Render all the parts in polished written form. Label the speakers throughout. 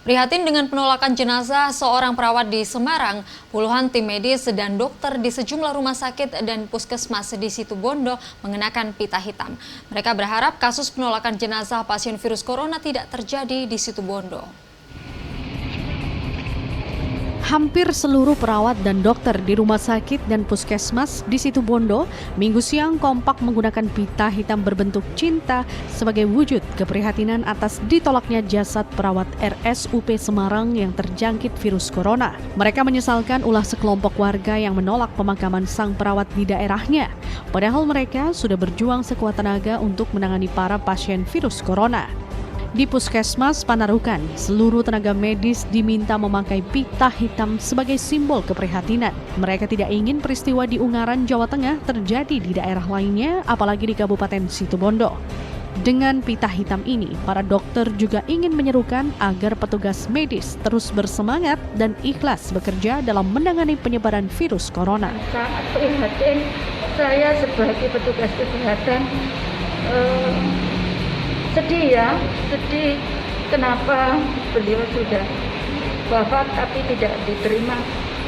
Speaker 1: Prihatin dengan penolakan jenazah seorang perawat di Semarang, puluhan tim medis dan dokter di sejumlah rumah sakit dan puskesmas di Situbondo mengenakan pita hitam. Mereka berharap kasus penolakan jenazah pasien virus corona tidak terjadi di Situbondo.
Speaker 2: Hampir seluruh perawat dan dokter di rumah sakit dan puskesmas di Situbondo Minggu siang kompak menggunakan pita hitam berbentuk cinta sebagai wujud keprihatinan atas ditolaknya jasad perawat RSUP Semarang yang terjangkit virus corona. Mereka menyesalkan ulah sekelompok warga yang menolak pemakaman sang perawat di daerahnya. Padahal mereka sudah berjuang sekuat tenaga untuk menangani para pasien virus corona. Di Puskesmas Panarukan, seluruh tenaga medis diminta memakai pita hitam sebagai simbol keprihatinan. Mereka tidak ingin peristiwa di Ungaran, Jawa Tengah terjadi di daerah lainnya, apalagi di Kabupaten Situbondo. Dengan pita hitam ini, para dokter juga ingin menyerukan agar petugas medis terus bersemangat dan ikhlas bekerja dalam menangani penyebaran virus corona.
Speaker 3: Sangat prihatin, saya sebagai petugas kesehatan sedih kenapa beliau sudah wafat tapi tidak diterima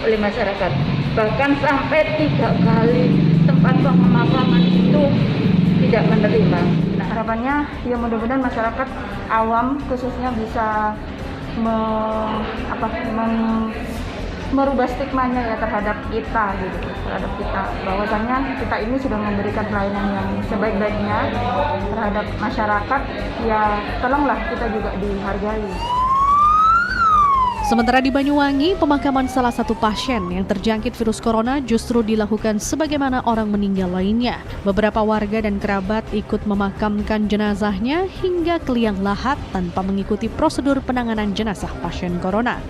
Speaker 3: oleh masyarakat. Bahkan sampai 3 kali tempat pemakaman itu tidak menerima. Nah, harapannya ya mudah-mudahan masyarakat awam khususnya bisa merubah stigmanya ya terhadap kita gitu, terhadap kita, bahwasannya kita ini sudah memberikan pelayanan yang sebaik-baiknya terhadap masyarakat, ya tolonglah kita juga dihargai.
Speaker 2: Sementara di Banyuwangi, pemakaman salah satu pasien yang terjangkit virus corona justru dilakukan sebagaimana orang meninggal lainnya. Beberapa warga dan kerabat ikut memakamkan jenazahnya hingga ke liang lahat tanpa mengikuti prosedur penanganan jenazah pasien corona.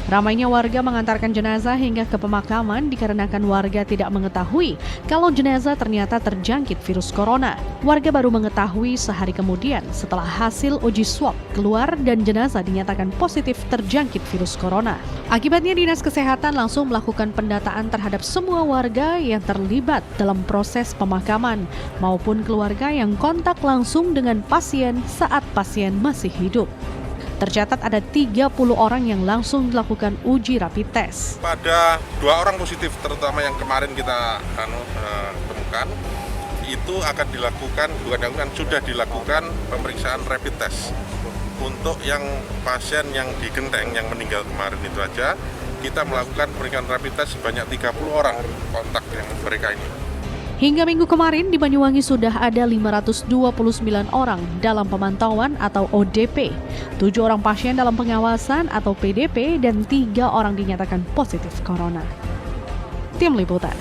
Speaker 2: Ramainya warga mengantarkan jenazah hingga ke pemakaman dikarenakan warga tidak mengetahui kalau jenazah ternyata terjangkit virus corona. Warga baru mengetahui sehari kemudian setelah hasil uji swab keluar dan jenazah dinyatakan positif terjangkit virus corona. Akibatnya Dinas Kesehatan langsung melakukan pendataan terhadap semua warga yang terlibat dalam proses pemakaman maupun keluarga yang kontak langsung dengan pasien saat pasien masih hidup. Tercatat ada 30 orang yang langsung dilakukan uji rapid test.
Speaker 4: Pada 2 orang positif, terutama yang kemarin kita temukan, itu akan sudah dilakukan pemeriksaan rapid test. Untuk yang pasien yang di Genteng yang meninggal kemarin itu aja, kita melakukan pemeriksaan rapid test sebanyak 30 orang kontak yang mereka ini.
Speaker 2: Hingga minggu kemarin di Banyuwangi sudah ada 529 orang dalam pemantauan atau ODP, 7 orang pasien dalam pengawasan atau PDP, dan 3 orang dinyatakan positif corona. Tim Liputan.